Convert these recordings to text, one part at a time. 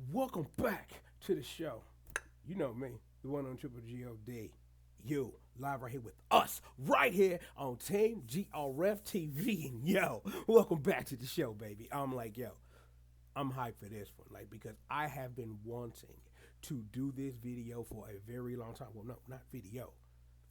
Welcome back to the show. You know me, the one on Triple G.O.D. You, live right here with us, right here on Team GRF TV. And yo, welcome back to the show, baby. I'm like, yo, I'm hyped for this one, like, because I have been wanting to do this video for a very long time. Well, no, not videos,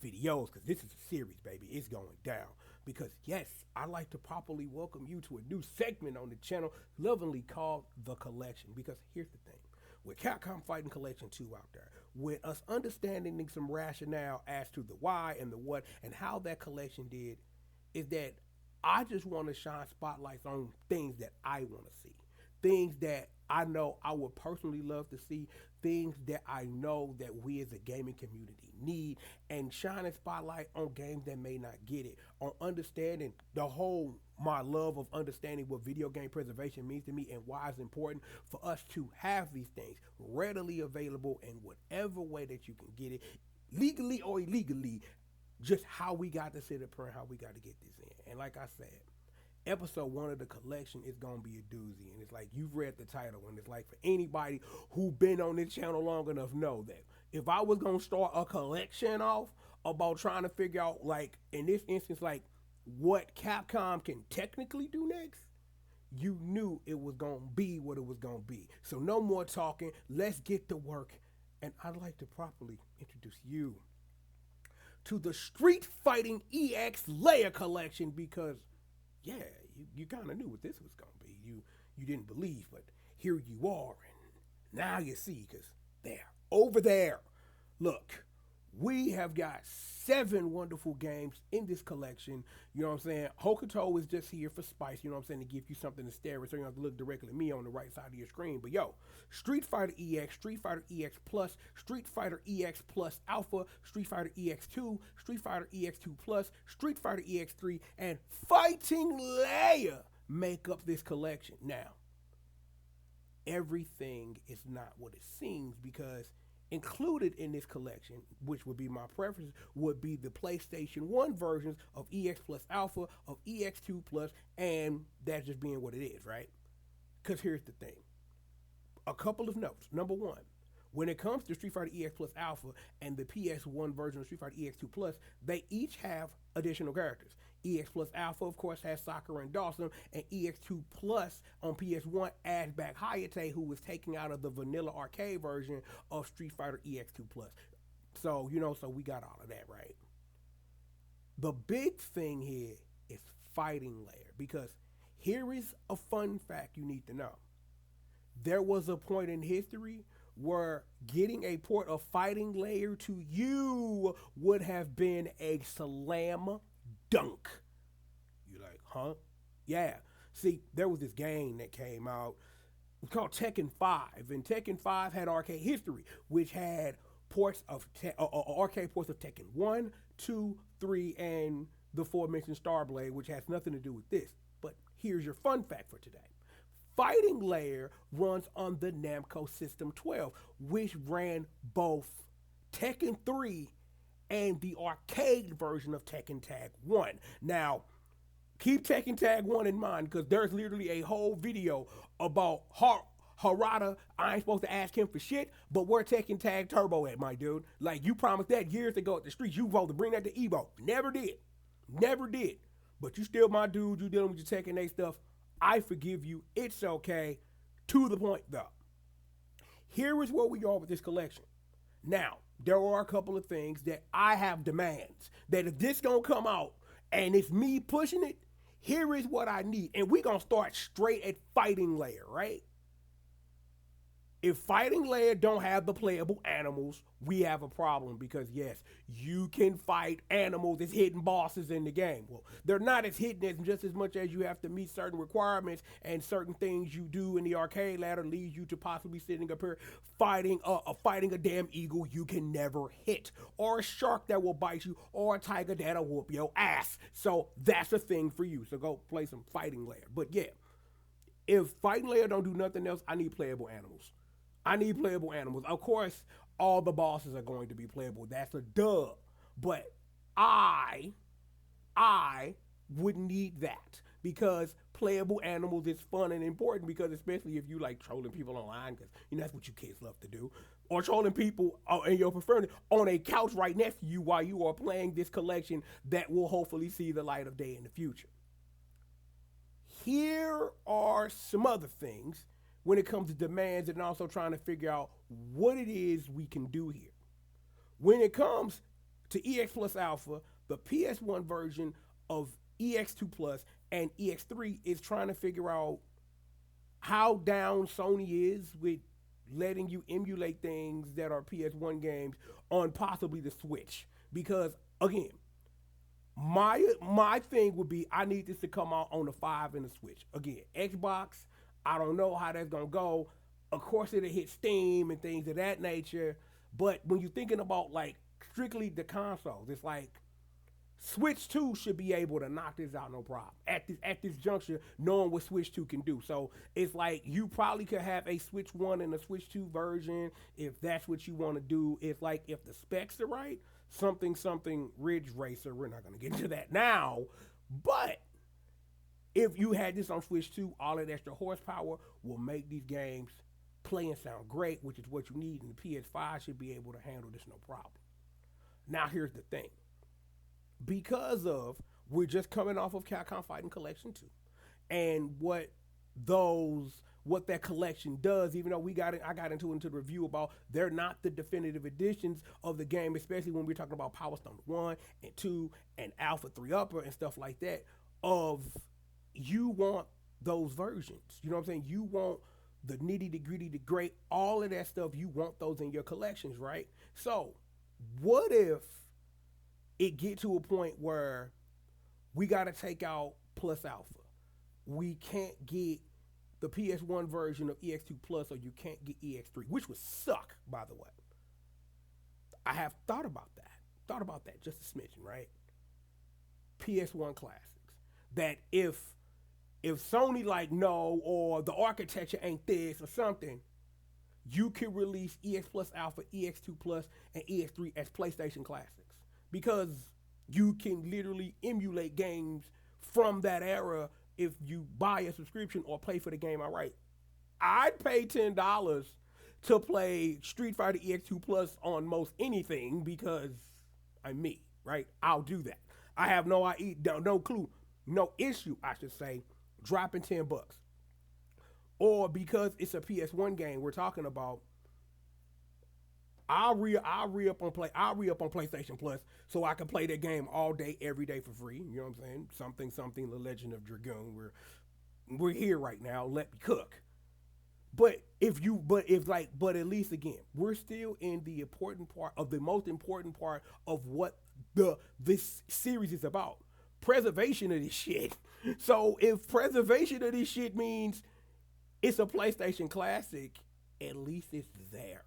because this is a series, baby. It's going down. Because, yes, I like to properly welcome you to a new segment on the channel, lovingly called The Collection. Because here's the thing, with Capcom Fighting Collection 2 out there, with us understanding some rationale as to the why and the what and how that collection did, is that I just want to shine spotlights on things that I want to see, things that I know I would personally love to see, things that I know that we as a gaming community need, and shine a spotlight on games that may not get it, on understanding the whole my love of understanding what video game preservation means to me and why it's important for us to have these things readily available in whatever way that you can get it, legally or illegally, just how we got to sit up here and how we got to get this in. And like I said, episode one of the collection is gonna be a doozy, and it's like you've read the title, and it's like for anybody who been on this channel long enough know that if I was gonna start a collection off about trying to figure out, like in this instance, like what Capcom can technically do next, you knew it was gonna be what it was gonna be. So no more talking, let's get to work. And I'd like to properly introduce you to the Street Fighting EX Layer Collection, because yeah, you kind of knew what this was gonna be. You didn't believe, but here you are, and now you see, cause there, over there, look, we have got 7 wonderful games in this collection. You know what I'm saying? Hokuto is just here for spice, you know what I'm saying, to give you something to stare at so you don't have to look directly at me on the right side of your screen. But yo, Street Fighter EX, Street Fighter EX Plus, Street Fighter EX Plus Alpha, Street Fighter EX2, Street Fighter EX2 Plus, Street Fighter EX3, and Fighting Layer make up this collection. Now, everything is not what it seems, because included in this collection, which would be my preference, would be the PlayStation 1 versions of EX Plus Alpha, of EX2 Plus, and that's just being what it is, right? Because here's the thing. A couple of notes. Number one, when it comes to Street Fighter EX Plus Alpha and the PS1 version of Street Fighter EX2 Plus, they each have additional characters. EX Plus Alpha, of course, has Sakura and Dawson, and EX2 Plus on PS1 adds back Hayate, who was taken out of the vanilla arcade version of Street Fighter EX2 Plus. So, so we got all of that, right? The big thing here is Fighting Layer, because here is a fun fact you need to know. There was a point in history where getting a port of Fighting Layer to you would have been a slam dunk. You're like, huh? Yeah. See, there was this game that came out. It was called Tekken 5, and Tekken 5 had arcade history, which had ports of arcade ports of Tekken 1, 2, 3, and the aforementioned Starblade, which has nothing to do with this. But here's your fun fact for today. Fighting Layer runs on the Namco System 12, which ran both Tekken 3 and the arcade version of Tekken Tag 1. Now, keep Tekken Tag 1 in mind, because there's literally a whole video about Harada. I ain't supposed to ask him for shit, but where Tekken Tag Turbo at, my dude? Like, you promised that years ago at the streets. You were supposed to bring that to Evo. Never did. Never did. But you still my dude. You dealing with your Tekken 8 stuff. I forgive you. It's okay. To the point, though. Here is where we are with this collection. Now, there are a couple of things that I have demands. That if this gonna come out and it's me pushing it, here is what I need. And we gonna start straight at Fighting Layer, right? If Fighting Layer don't have the playable animals, we have a problem, because yes, you can fight animals as hidden bosses in the game. Well, they're not as hidden as just as much as you have to meet certain requirements, and certain things you do in the arcade ladder leads you to possibly sitting up here fighting a damn eagle you can never hit, or a shark that will bite you, or a tiger that'll whoop your ass. So that's a thing for you. So go play some Fighting Layer. But yeah, if Fighting Layer don't do nothing else, I need playable animals. I need playable animals. Of course, all the bosses are going to be playable. That's a duh. But I would need that. because playable animals is fun and important because especially if you like trolling people online because that's what you kids love to do, or trolling people in your preferred on a couch right next to you while you are playing this collection that will hopefully see the light of day in the future. Here are some other things when it comes to demands and also trying to figure out what it is we can do here. When it comes to EX Plus Alpha, the PS1 version of EX2 Plus and EX3 is trying to figure out how down Sony is with letting you emulate things that are PS1 games on possibly the Switch. Because again, my thing would be I need this to come out on the 5 and the Switch. Again, Xbox, I don't know how that's gonna go. Of course it'll hit Steam and things of that nature. But when you're thinking about like strictly the consoles, it's like Switch 2 should be able to knock this out no problem at this juncture, knowing what Switch 2 can do. So it's like you probably could have a Switch 1 and a Switch 2 version if that's what you want to do. It's like if the specs are right, something Ridge Racer. We're not going to get into that now, but if you had this on Switch 2, all that extra horsepower will make these games play and sound great, which is what you need, and the PS5 should be able to handle this no problem. Now here's the thing. Because of we're just coming off of Capcom Fighting Collection 2 and what that collection does, even though I got into the review about they're not the definitive editions of the game, especially when we're talking about Power Stone 1 and 2 and Alpha 3 Upper and stuff like that, of you want those versions. You know what I'm saying? You want the nitty, the gritty, the great, all of that stuff, you want those in your collections, right? So what if it get to a point where we got to take out Plus Alpha? We can't get the PS1 version of EX2 Plus, or you can't get EX3, which would suck, by the way. I have thought about that just a smidgen, right? PS1 classics. That if Sony like no, or the architecture ain't this or something, you can release EX Plus Alpha, EX2 Plus, and EX3 as PlayStation classics. Because you can literally emulate games from that era if you buy a subscription or pay for the game outright. I'd pay $10 to play Street Fighter EX2 Plus on most anything because I'm me, right? I'll do that. I have no clue, no issue, I should say, dropping $10. Or because it's a PS1 game we're talking about, I'll re up on PlayStation Plus so I can play that game all day, every day for free. You know what I'm saying? Something. The Legend of Dragoon. We're here right now. Let me cook. But at least again, we're still in the most important part of what this series is about. Preservation of this shit. So if preservation of this shit means it's a PlayStation classic, at least it's there.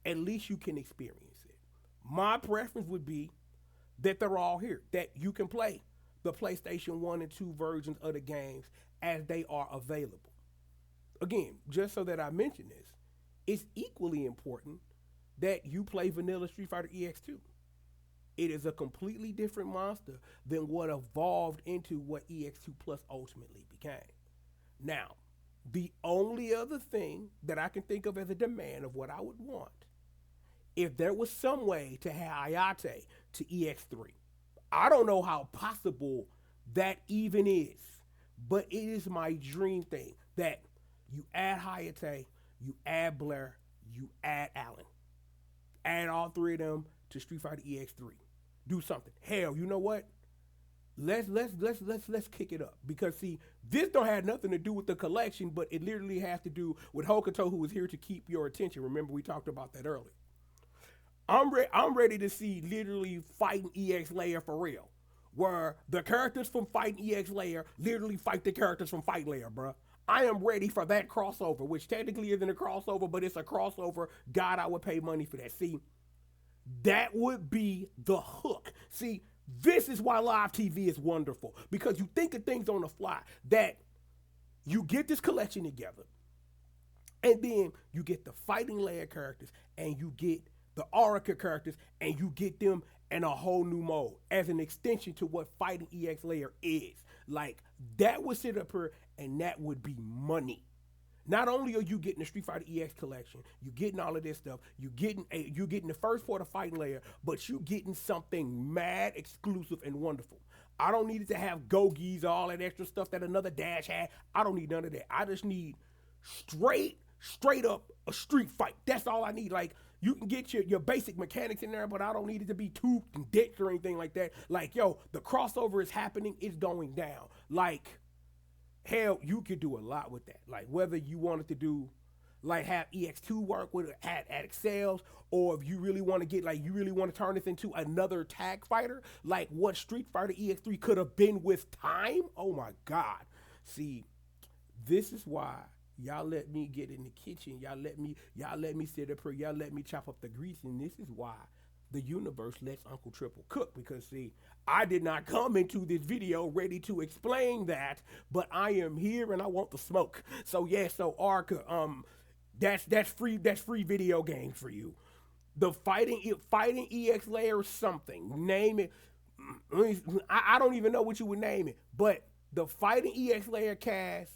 At least you can experience it. My preference would be that they're all here, that you can play the PlayStation 1 and 2 versions of the games as they are available. Again, just so that I mention this, it's equally important that you play vanilla Street Fighter EX2. It is a completely different monster than what evolved into what EX2 Plus ultimately became. Now, the only other thing that I can think of as a demand of what I would want, if there was some way to have Hayate to EX3, I don't know how possible that even is, but it is my dream thing that you add Hayate, you add Blair, you add Allen. Add all three of them to Street Fighter EX3. Do something. Hell, you know what? Let's kick it up, because see, this don't have nothing to do with the collection, but it literally has to do with Hokuto, who is here to keep your attention. Remember, we talked about that earlier. I'm ready to see literally Fighting EX Layer for real, where the characters from Fighting EX Layer literally fight the characters from Fight Layer, bruh. I am ready for that crossover, which technically isn't a crossover, but it's a crossover. God, I would pay money for that. See, that would be the hook. See, this is why live TV is wonderful, because you think of things on the fly, that you get this collection together, and then you get the Fighting Layer characters, and you get the Orica characters, and you get them in a whole new mode as an extension to what Fighting EX Layer is. Like that would sit up here and that would be money. Not only are you getting the Street Fighter EX collection, you getting all of this stuff, you getting the first part of Fighting Layer, but you getting something mad exclusive and wonderful. I don't need it to have Gogis, all that extra stuff that another Dash had. I don't need none of that. I just need straight up a street fight. That's all I need. Like you can get your basic mechanics in there, but I don't need it to be toothed and dicked or anything like that. Like, yo, the crossover is happening, it's going down. Like, hell, you could do a lot with that. Like whether you wanted to do like have EX2 work with at Excels, or if you really want to get like you really want to turn this into another tag fighter, like what Street Fighter EX3 could have been with time. Oh my God. See, this is why y'all let me get in the kitchen. Y'all let me sit up here. Y'all let me chop up the grease, and this is why the universe lets Uncle Triple cook. Because see, I did not come into this video ready to explain that, but I am here and I want the smoke. So yeah, so Arca, that's free video game for you. The fighting EX layer something. Name it. I don't even know what you would name it, but the fighting EX layer cast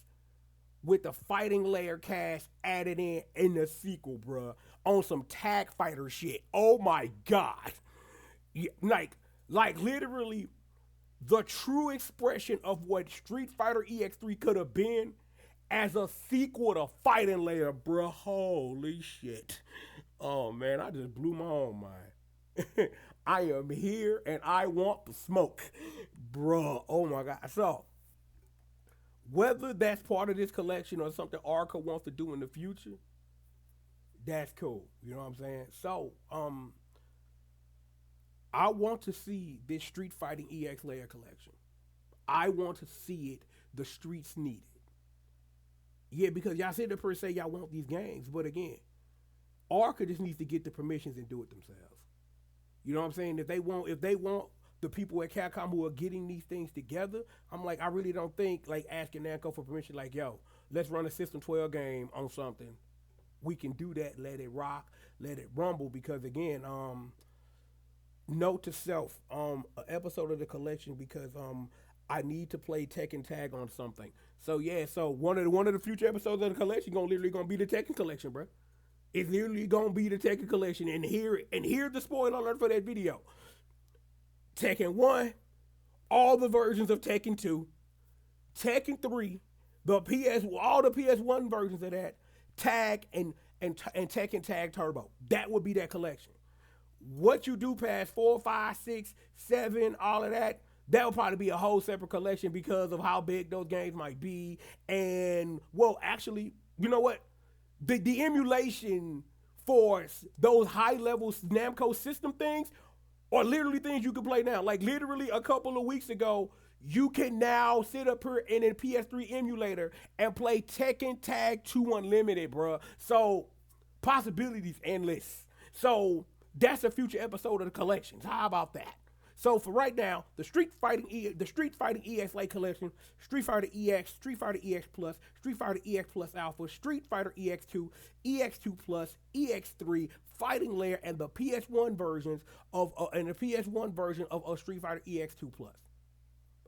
with the fighting layer cast added in the sequel, bruh, on some tag fighter shit. Oh my God. Yeah, like literally the true expression of what Street Fighter EX3 could have been as a sequel to Fighting Layer, bruh. Holy shit. Oh man, I just blew my own mind. I am here and I want the smoke, bruh. Oh my God. So whether that's part of this collection or something Arca wants to do in the future, that's cool. You know what I'm saying? So, I want to see this Street Fighting EX layer collection. I want to see it. The streets need it. Yeah, because y'all sit up here and say y'all want these games, but again, Arca just needs to get the permissions and do it themselves. You know what I'm saying? If they want the people at Capcom who are getting these things together, I'm like, I really don't think like asking Namco for permission, like, yo, let's run a System 12 game on something. We can do that, let it rock, let it rumble, because again, note to self, an episode of the collection, because I need to play Tekken Tag on something. So yeah, so one of the future episodes of the collection literally gonna be the Tekken collection, bro. It's literally gonna be the Tekken collection, and here's the spoiler alert for that video. Tekken 1, all the versions of Tekken 2, Tekken 3, all the PS1 versions of that, Tag and Tekken Tag Turbo. That would be that collection. What you do past 4, 5, 6, 7, all of that, that would probably be a whole separate collection because of how big those games might be. And well, actually, you know what? The emulation for those high level Namco system things are literally things you can play now. Like literally a couple of weeks ago, you can now sit up here in a PS3 emulator and play Tekken Tag 2 Unlimited, bro. So possibilities endless. So that's a future episode of the collections. How about that? So for right now, the Street Fighting EX Lite collection, Street Fighter EX, Street Fighter EX Plus, Street Fighter EX Plus Alpha, Street Fighter EX2, EX2 Plus, EX3, Fighting Layer, and the PS1 versions of Street Fighter EX2 Plus.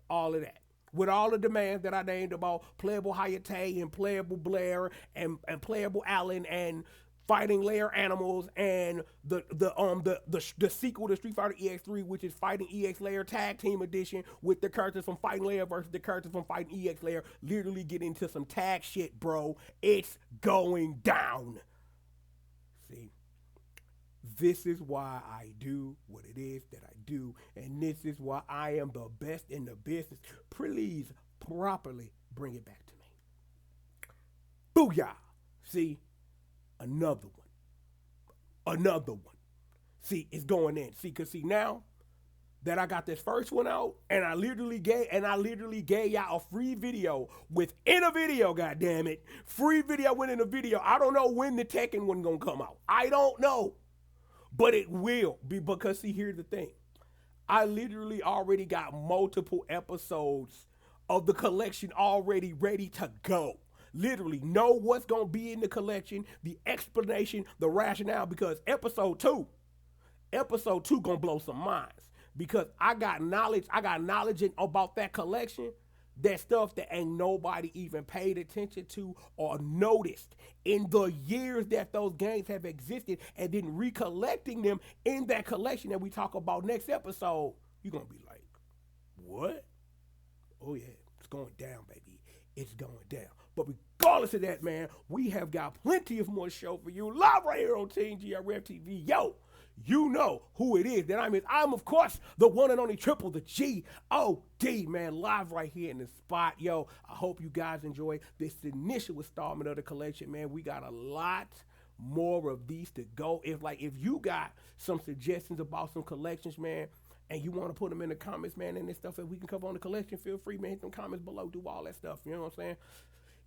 All of that. With all the demands that I named about playable Hayate and playable Blair and playable Allen and Fighting Layer Animals and the sequel to Street Fighter EX3, which is Fighting EX Layer Tag Team Edition, with the characters from Fighting Layer versus the characters from Fighting EX Layer. Literally get into some tag shit, bro. It's going down. See, this is why I do what it is that I do, and this is why I am the best in the business. Please properly bring it back to me. Booyah! See? Another one. See, it's going in. See, cause see now that I got this first one out, and I literally gave y'all a free video within a video. God damn it, free video within a video. I don't know when the Tekken one gonna come out. I don't know, but it will be, because see, here's the thing. I literally already got multiple episodes of the collection already ready to go. Literally know what's going to be in the collection, the explanation, the rationale, because episode 2 going to blow some minds, because I got knowledge about that collection That stuff that ain't nobody even paid attention to or noticed in the years that those games have existed, and then recollecting them in that collection that we talk about next episode, you're gonna be like, what? Oh yeah, it's going down, baby. It's going down. But regardless of that, man, we have got plenty of more show for you live right here on Team GRF TV. Yo, you know who it is. That I'm of course the one and only triple the G.O.D, man, live right here in the spot. Yo, I hope you guys enjoy this initial installment of the collection, man. We got a lot more of these to go. If you got some suggestions about some collections, man, and you want to put them in the comments, man, and this stuff that we can cover on the collection, feel free, man. Hit them comments below. Do all that stuff. You know what I'm saying?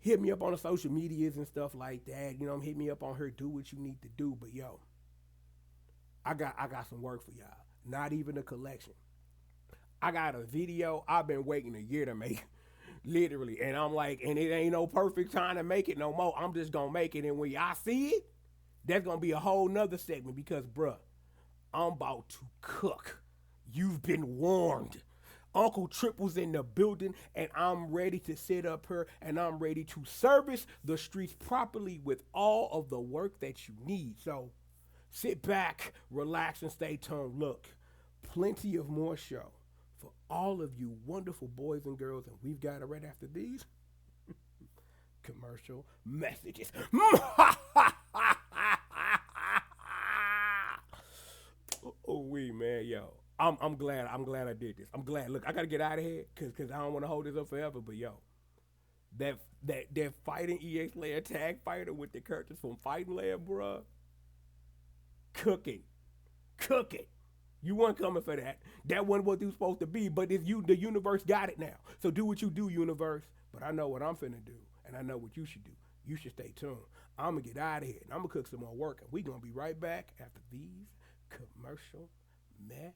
Hit me up on the social medias and stuff like that. You know, hit me up on her. Do what you need to do. But yo, I got some work for y'all. Not even a collection. I got a video I've been waiting a year to make. Literally. And I'm like, and it ain't no perfect time to make it no more. I'm just gonna make it. And when y'all see it, that's gonna be a whole nother segment because, bruh, I'm about to cook. You've been warned. Uncle Triple's in the building, and I'm ready to sit up here, and I'm ready to service the streets properly with all of the work that you need. So sit back, relax, and stay tuned. Look, plenty of more show for all of you wonderful boys and girls, and we've got it right after these commercial messages. Oh, we man, yo. I'm glad I did this. I'm glad. Look, I gotta get out of here because I don't want to hold this up forever. But yo, that fighting EX Layer tag fighter with the characters from Fighting Layer, bruh, cooking. You weren't coming for that. That wasn't what you were supposed to be. But the universe got it now. So do what you do, universe. But I know what I'm finna do, and I know what you should do. You should stay tuned. I'm gonna get out of here, and I'm gonna cook some more work, and we gonna be right back after these commercial messages.